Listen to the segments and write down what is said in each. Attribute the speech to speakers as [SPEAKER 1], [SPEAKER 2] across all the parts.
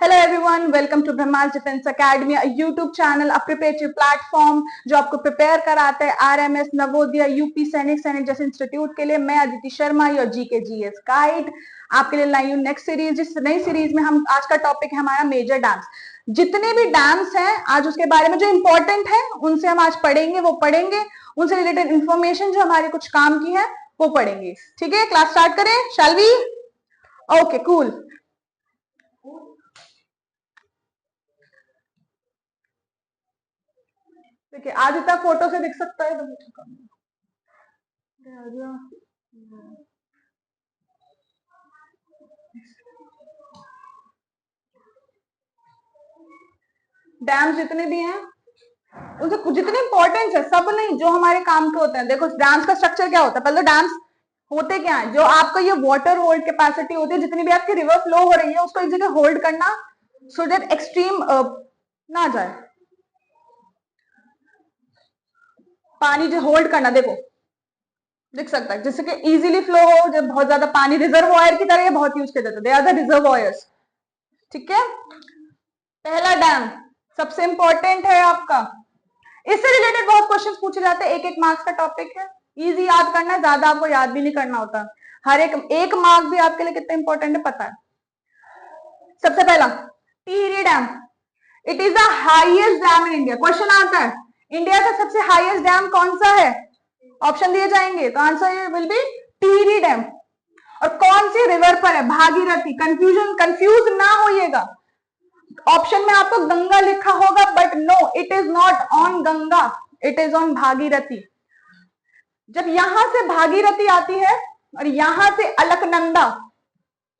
[SPEAKER 1] Hello everyone, welcome to Brahmastra defence academy, YouTube channel, a preparatory platform जो आपको prepare कराता है आरएमएस, नवोदय, यूपी सैनिक जैसे इंस्टीट्यूट के लिए। मैं Aditi Sharma, your GK GS guide, आपके लिए लाई हूं नेक्स्ट सीरीज। इस नई सीरीज में हम आज का टॉपिक है हमारा मेजर डैम्स। जितने भी डैम्स हैं आज उसके बारे में जो इंपॉर्टेंट है उनसे हम आज पढ़ेंगे, उनसे रिलेटेड इंफॉर्मेशन जो हमारे कुछ काम की है वो पढ़ेंगे। ठीक है, क्लास स्टार्ट करें, शैल वी? Okay, cool. देखिए आदित्य फोटो से दिख सकता है डैम जितने भी हैं उनसे जितने इंपॉर्टेंस है सब नहीं, जो हमारे काम के होते हैं। देखो डैम्स का स्ट्रक्चर क्या होता है, पहले तो डैम्स होते क्या है, जो आपका ये वाटर होल्ड कैपेसिटी होती है, जितनी भी आपकी रिवर फ्लो हो रही है उसको एक जगह होल्ड करना सो दैट एक्सट्रीम ना जाए। पानी जो होल्ड करना, देखो दिख सकता है, जिससे कि इजीली फ्लो हो। जब बहुत ज्यादा पानी रिजर्वॉयर की तरह बहुत यूज किया जाता है, दे आर द रिजर्वॉयर्स। ठीक है, पहला डैम सबसे इंपॉर्टेंट है आपका। इससे रिलेटेड बहुत क्वेश्चंस पूछे जाते हैं, एक एक मार्क्स का टॉपिक है, इजी याद करना है, ज्यादा आपको याद भी नहीं करना होता। हर एक मार्क भी आपके लिए कितना इंपॉर्टेंट है पता है। सबसे पहला Tehri dam, it is the highest dam in India. Question आता है इंडिया का सबसे हाईएस्ट डैम कौन सा है, ऑप्शन दिए जाएंगे तो answer will be Tehri dam. और कौन सी रिवर पर है, भागीरथी। कंफ्यूज ना होइएगा, ऑप्शन में आपको गंगा लिखा होगा but no, it is not on Ganga, it is on Bhagirathi. जब यहां से भागीरथी आती है और यहां से अलकनंदा,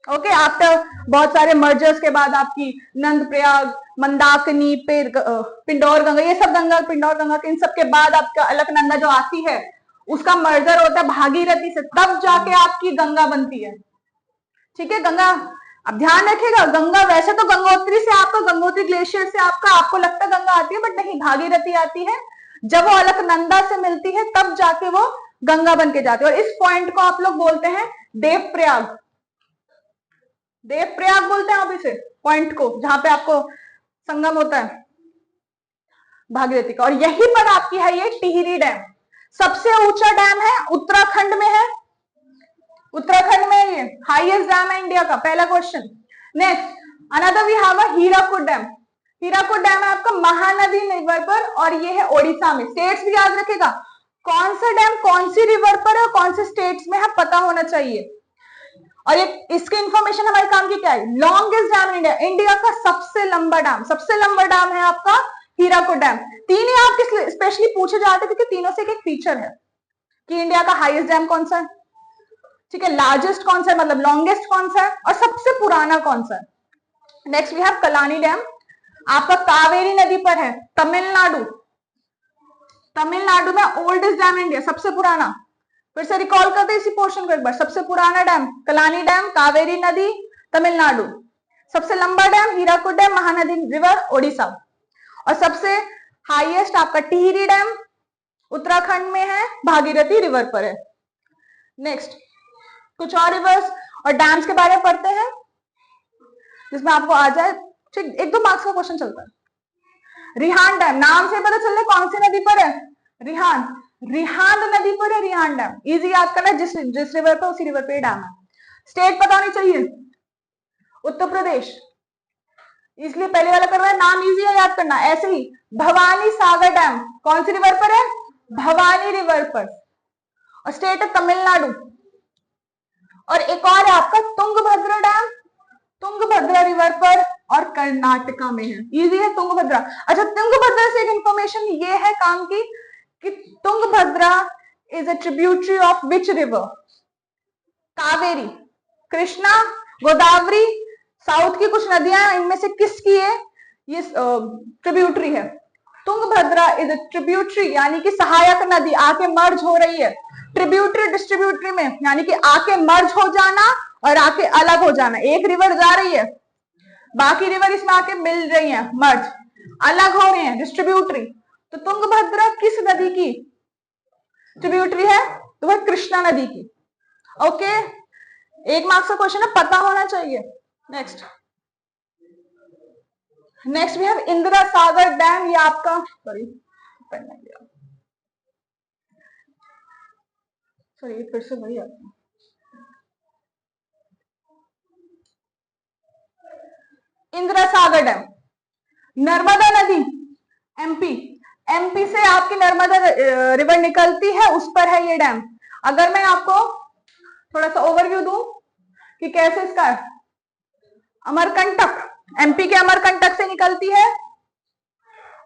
[SPEAKER 1] ओके, आफ्टर बहुत सारे मर्जर्स के बाद आपकी नंद प्रयाग, मंदाकिनी, पिंडौर गंगा, ये सब गंगा, पिंडौर गंगा के इन सब के बाद आपका अलकनंदा जो आती है उसका मर्जर होता है भागीरथी से, तब जाके आपकी गंगा बनती है। ठीक है, गंगा अब ध्यान रखिएगा, गंगा वैसे तो गंगोत्री से आपका, गंगोत्री ग्लेशियर से आपको लगता है गंगा आती है बट नहीं, भागीरथी आती है। जब वो अलकनंदा से मिलती है तब जाके वो गंगा बन के जाती है। और इस पॉइंट को आप लोग बोलते हैं देवप्रयाग। देवप्रयाग बोलते हैं आप इसे पॉइंट को, जहां पे आपको संगम होता है भागीरथी का। और यहीं पर आपकी है ये टिहरी डैम, सबसे ऊंचा डैम है, उत्तराखंड में है। उत्तराखंड में ये हाईएस्ट डैम है इंडिया का, पहला question. Next, another we have a Hirakud dam. Hirakud dam है आपका महानदी रिवर पर और ये है ओडिशा में। स्टेट्स भी याद रखेगा, कौन सा डैम कौन सी रिवर पर है और कौन से स्टेट्स में है पता होना चाहिए। और एक इसके इंफॉर्मेशन हमारे काम की क्या है, longest dam in India, India का सबसे लंबा डैम है आपका हीराकुड डैम। तीन ही आपके स्पेशली पूछे जाते थे कि तीनों से एक फीचर है कि इंडिया का हाईएस्ट डैम कौन सा है, ठीक है, लार्जेस्ट कौन सा है, मतलब लॉन्गेस्ट कौन सा है, और सबसे पुराना कौन सा है। Next we have Kallanai dam, आपका कावेरी नदी पर है, तमिलनाडु में ओल्डेस्ट डैम इंडिया, सबसे पुराना। फिर से रिकॉल करते इसी पोर्शन को एक बार, सबसे पुराना डैम कलानी डैम, कावेरी नदी, तमिलनाडु। सबसे लंबा dam Hirakud dam, Mahanadi river, Odisha. और सबसे हाईएस्ट आपका टिहरी डैम उत्तराखंड में है, भागीरथी रिवर पर है। नेक्स्ट कुछ और रिवर्स और डैम्स के बारे में पढ़ते हैं जिसमें आपको आ जाए, ठीक, एक दो मार्क्स का क्वेश्चन चलता है। रिहान डैम, नाम से पता चल रहा है कौन सी नदी पर है, रिहांद नदी पर है रिहान डैम। इजी याद करना, जिस रिवर पर उसी रिवर पे डैम है। स्टेट पता होनी चाहिए, उत्तर प्रदेश, इसलिए पहले वाला कर रहा है, नाम इजी है याद करना। ऐसे ही भवानी सागर डैम कौन सी रिवर पर है, भवानी रिवर पर, और स्टेट है तमिलनाडु। और एक और है आपका तुंगभद्रा डैम, तुंगभद्रा रिवर पर और कर्नाटका में है, इजी है तुंगभद्रा। अच्छा, तुंगभद्रा से एक इंफॉर्मेशन ये है काम की कि Tungabhadra is a tributary of which river, Kaveri, Krishna, Godavari, south की कुछ नदियां, इनमें से किसकी है ये ट्रिब्यूटरी है। तुंगभद्रा इज अ ट्रिब्यूटरी यानी कि सहायक नदी, आके मर्ज हो रही है। ट्रिब्यूटरी डिस्ट्रीब्यूटरी में यानी कि आके मर्ज हो जाना और आके अलग हो जाना। एक रिवर जा रही है, बाकी रिवर इसमें आके मिल रही है, मर्ज, अलग हो रहे हैं, डिस्ट्रीब्यूटरी। तो तुंगभद्रा किस नदी की ट्रिब्यूटरी है, तो वह कृष्णा नदी की। ओके, एक मार्क्स का क्वेश्चन है, पता होना चाहिए। Next next we have Indira Sagar dam, ये आपका सॉरी ये फिर से वही आता है। इंदिरा सागर डैम, नर्मदा नदी, एमपी, एमपी से आपकी नर्मदा रिवर निकलती है, उस पर है ये डैम। अगर मैं आपको थोड़ा सा ओवरव्यू दूं कि कैसे इसका, अमरकंटक, एमपी के अमरकंटक से निकलती है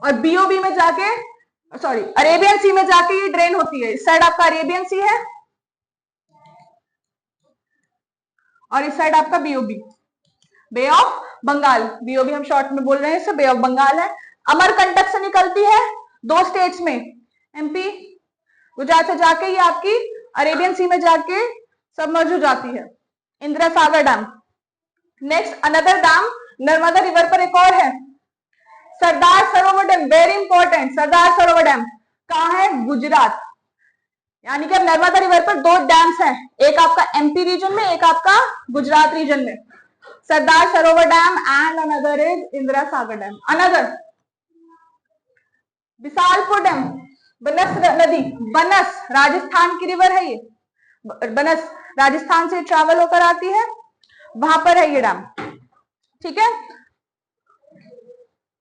[SPEAKER 1] और बीओबी में जाके, सॉरी अरेबियन सी में जाके ये ड्रेन होती है। इस साइड आपका अरेबियन सी है और इस साइड आपका BOB, bay of Bengal, BOB हम शॉर्ट में बोल रहे हैं, इसे बे ऑफ बंगाल है। अमरकंटक से निकलती है 2 स्टेट्स में, एमपी गुजरात से जाके ये आपकी अरेबियन सी में जाके सबमर्ज हो जाती है, Indira Sagar dam. Next another dam Narmada river पर एक और है, सरदार सरोवर डैम, वेरी इंपॉर्टेंट। सरदार सरोवर डैम कहाँ है? गुजरात। यानी कि अब नर्मदा रिवर पर 2 डैम्स हैं, एक आपका एमपी रीजन में, एक आपका गुजरात रीजन में। Sardar Sarovar dam and another is Indira Sagar dam. Another Bisalpur dam, Banas नदी, बनस राजस्थान की रिवर है ये, बनस राजस्थान से ट्रैवल होकर आती है, वहां पर है ये डैम, ठीक है।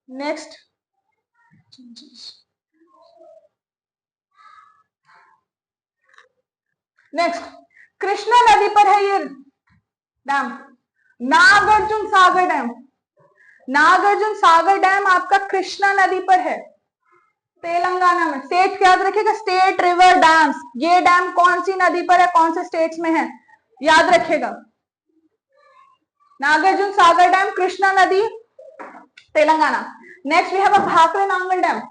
[SPEAKER 1] नेक्स्ट कृष्णा नदी पर है ये dam, Nagarjuna Sagar dam. Nagarjuna Sagar dam आपका कृष्णा नदी पर है, तेलंगाना में। स्टेट याद रखिएगा, स्टेट रिवर डैम्स, ये डैम कौन सी नदी पर है, कौन से स्टेट्स में है, याद रखिएगा। नागार्जुन सागर डैम, कृष्णा नदी, Telangana. Next we have a Bhakra Nangal dam,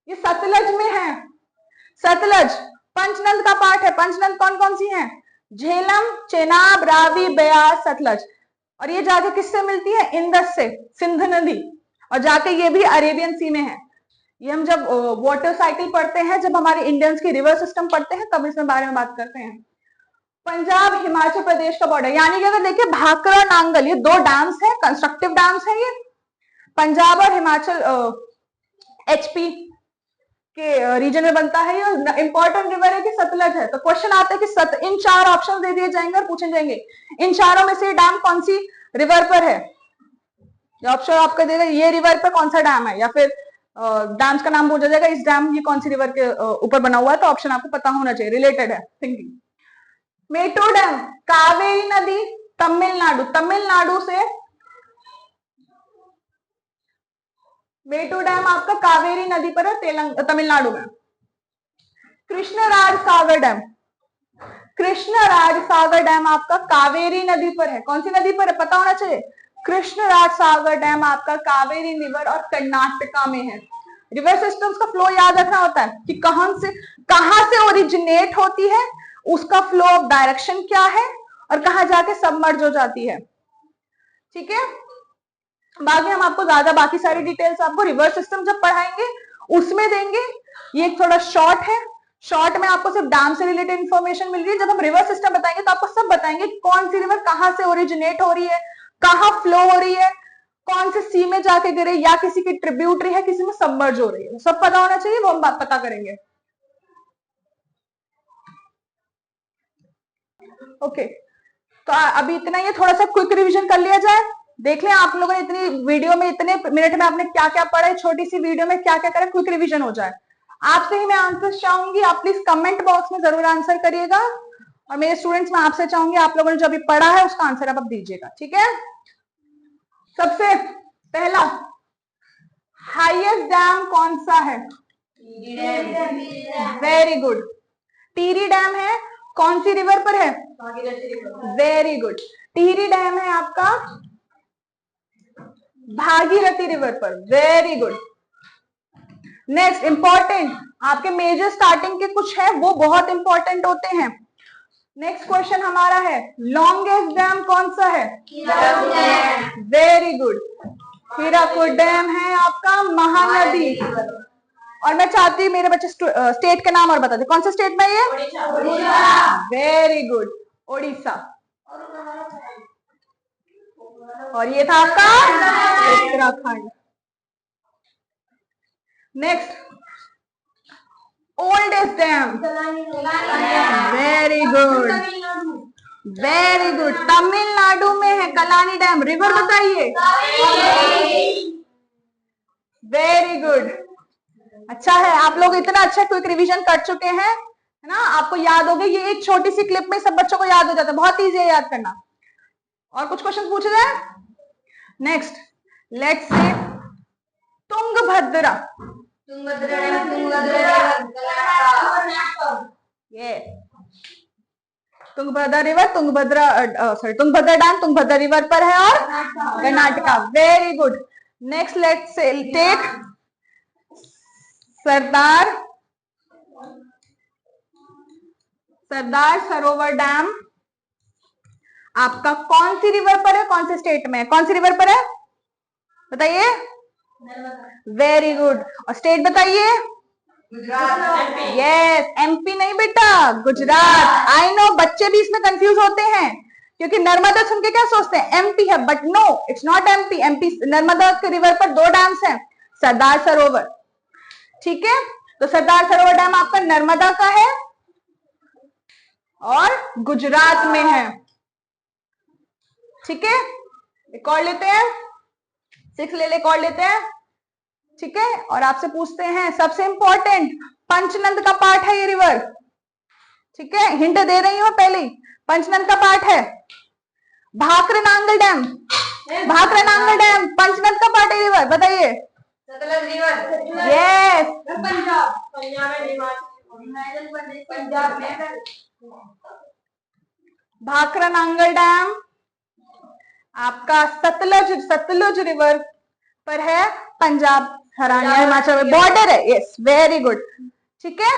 [SPEAKER 1] ये सतलज में है। सतलज पंचनद का पार्ट है। पंचनद कौन कौन सी है? झेलम, चेनाब, रावी, ब्यास, सतलज। और ये जाके किससे मिलती है? इंदस से, सिंध नदी, और जाके ये भी अरेबियन सी में है। ये हम जब वाटर साइकिल पढ़ते हैं, जब हमारे इंडियंस की रिवर सिस्टम पढ़ते हैं, तब इसमें बारे में बात करते हैं। पंजाब हिमाचल प्रदेश का बॉर्डर, यानी कि अगर देखिए भाखड़ा नांगल, ये 2 डैम्स हैं, कंस्ट्रक्टिव डैम्स हैं ये, पंजाब और हिमाचल एचपी के रीजन में बनता है। ये इंपॉर्टेंट रिवर है कि सतलज है। तो क्वेश्चन आता है कि इन 4 ऑप्शन दे दिए जाएंगे और पूछे जाएंगे इन चारों में से डैम कौन सी रिवर पर है। ऑप्शन आपका देगा ये रिवर पर कौन सा डैम है, या फिर डैम्स का नाम पूछा जाएगा, इस डैम ये कौन सी रिवर के ऊपर बना हुआ है, तो ऑप्शन आपको पता होना चाहिए, रिलेटेड है थिंकिंग। मेटूर डैम, कावेरी नदी, तमिलनाडु, तमिलनाडु से मेटूर डैम आपका कावेरी नदी पर है, तमिलनाडु में। कृष्णराज सागर डैम, कृष्णराज सागर डैम आपका कावेरी नदी पर है। कौन सी नदी पर है, पता होना चाहिए। कृष्णराज सागर डैम आपका कावेरी रिवर और कर्नाटका में है। रिवर सिस्टम्स का फ्लो याद रखना होता है कि कहां से ओरिजिनेट होती है, उसका फ्लो ऑफ डायरेक्शन क्या है, और कहां जाके सबमर्ज हो जाती है, ठीक है। बाकी हम आपको ज्यादा बाकी सारी डिटेल्स आपको रिवर सिस्टम जब पढ़ाएंगे उसमें देंगे। ये थोड़ा शॉर्ट है, शॉर्ट में आपको सिर्फ डैम से रिलेटेड इंफॉर्मेशन मिल रही है। जब हम रिवर सिस्टम बताएंगे तो आपको सब बताएंगे कि कौन सी रिवर कहां से ओरिजिनेट हो रही है, कहां फ्लो हो रही है, कौन से सी में जाके गिरे, या किसी की ट्रिब्यूटरी है, किसी में सबमर्ज हो रही है, सब पता होना चाहिए, वो हम बात पता करेंगे। ओके, तो अभी इतना ही, थोड़ा सा क्विक रिवीजन कर लिया जाए। देख लें आप लोगों ने इतनी वीडियो में, इतने मिनट में आपने क्या क्या पढ़ा है, छोटी सी वीडियो में क्या क्या करें, क्विक रिवीजन हो जाए। आपसे ही मैं आंसर चाहूंगी, आप प्लीज कमेंट बॉक्स में जरूर आंसर करिएगा, और मेरे स्टूडेंट्स मैं आपसे चाहूंगी आप लोगों ने जो अभी पढ़ा है उसका आंसर आप दीजिएगा, ठीक है। सबसे पहला हाईएस्ट डैम कौन सा है? वेरी गुड, टिहरी डैम है। कौन सी रिवर पर है? वेरी गुड, टिहरी डैम है आपका भागीरथी रिवर पर, वेरी गुड। नेक्स्ट इंपॉर्टेंट, आपके मेजर स्टार्टिंग के कुछ है वो बहुत इंपॉर्टेंट होते हैं। नेक्स्ट क्वेश्चन हमारा है लॉन्गेस्ट डैम कौन सा है? वेरी गुड, हीराकुड डैम है आपका महानदी। और मैं चाहती हूँ मेरे बच्चे स्टेट के नाम और बता दे, कौन से स्टेट में ये? Very good, Odisha. और ये था आपका Uttarakhand. Next, oldest dam, very good, very good, Tamil Nadu में है कलानी डैम। रिवर बताइए, वेरी गुड, अच्छा है, आप लोग इतना अच्छा क्विक रिवीजन कर चुके हैं, है ना, आपको याद हो गया। ये एक छोटी सी क्लिप में सब बच्चों को याद हो जाता है, बहुत इजी है याद करना। और कुछ क्वेश्चन पूछे जाए। नेक्स्ट, लेट्स से तुंगभद्रा, ये Tungabhadra river, Tungabhadra dam Tungabhadra river पर है और Karnataka, very good. Next, let's say take Sardar Sarovar dam, आपका कौन सी रिवर पर है, कौन से स्टेट में है, कौन सी रिवर पर है बताइए, वेरी गुड। और स्टेट बताइए, यस, एमपी नहीं बेटा, गुजरात। आई नो बच्चे भी इसमें कंफ्यूज होते हैं, क्योंकि नर्मदा सुन के क्या सोचते हैं एमपी है, but no, it's not MP. MP Narmada के रिवर पर 2 डैम्स हैं, सरदार सरोवर, ठीक है। तो सरदार सरोवर डैम आपका नर्मदा का है और गुजरात में है, ठीक है। एक और लेते हैं, 6 ले एक और लेते हैं, ठीक है। और आपसे पूछते हैं सबसे इंपॉर्टेंट, पंचनंद का पार्ट है ये रिवर, ठीक है, हिंट दे रही हूं पहले ही, पंचनंद का पार्ट है। भाकरनांगल डैम, भाकरनांगल डैम पंचनंद का पार्ट है रिवर, बताइए, सतलज रिवर, यस, पंजाब में भाकरनांगल डैम आपका सतलुज रिवर पर है, पंजाब हरियाणा हिमाचल में बॉर्डर है, यस, वेरी गुड, ठीक है।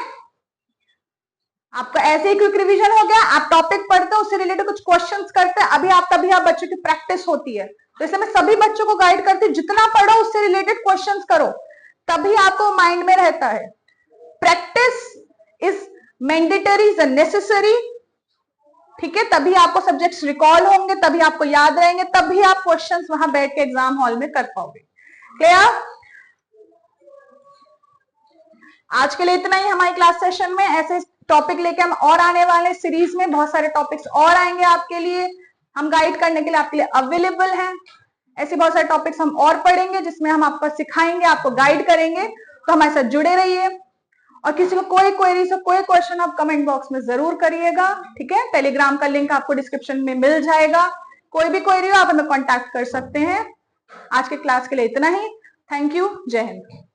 [SPEAKER 1] आपका ऐसे ही क्विक रिवीजन हो गया। आप टॉपिक पढ़ते हो, उससे रिलेटेड कुछ क्वेश्चंस करते हैं, तभी आप बच्चों की प्रैक्टिस होती है। तो इसलिए मैं सभी बच्चों को गाइड करती हूँ, जितना पढ़ो उससे रिलेटेड क्वेश्चंस करो, तभी आपको माइंड में रहता है। Practice is mandatory, is necessary, ठीक है, तभी आपको सब्जेक्ट्स रिकॉल होंगे, तभी आपको याद रहेंगे, तभी आप क्वेश्चंस वहां बैठ के एग्जाम हॉल में कर पाओगे। क्लियर? आज के लिए इतना ही हमारी क्लास सेशन में। ऐसे टॉपिक लेके हम और आने वाले, सीरीज में बहुत सारे टॉपिक्स और आएंगे आपके लिए, हम गाइड करने के लिए आपके लिए अवेलेबल हैं। ऐसे बहुत सारे टॉपिक्स हम और पढ़ेंगे, जिसमें हम आपको सिखाएंगे, आपको गाइड करेंगे। तो हमारे साथ जुड़े रहिए, और किसी को कोई क्वेरी से कोई क्वेश्चन आप कमेंट बॉक्स में जरूर करिएगा, ठीक है। टेलीग्राम का लिंक आपको डिस्क्रिप्शन में मिल जाएगा, कोई भी क्वेरी हो आप हमें कांटेक्ट कर सकते हैं। आज के क्लास के लिए इतना ही, थैंक यू, जय हिंद।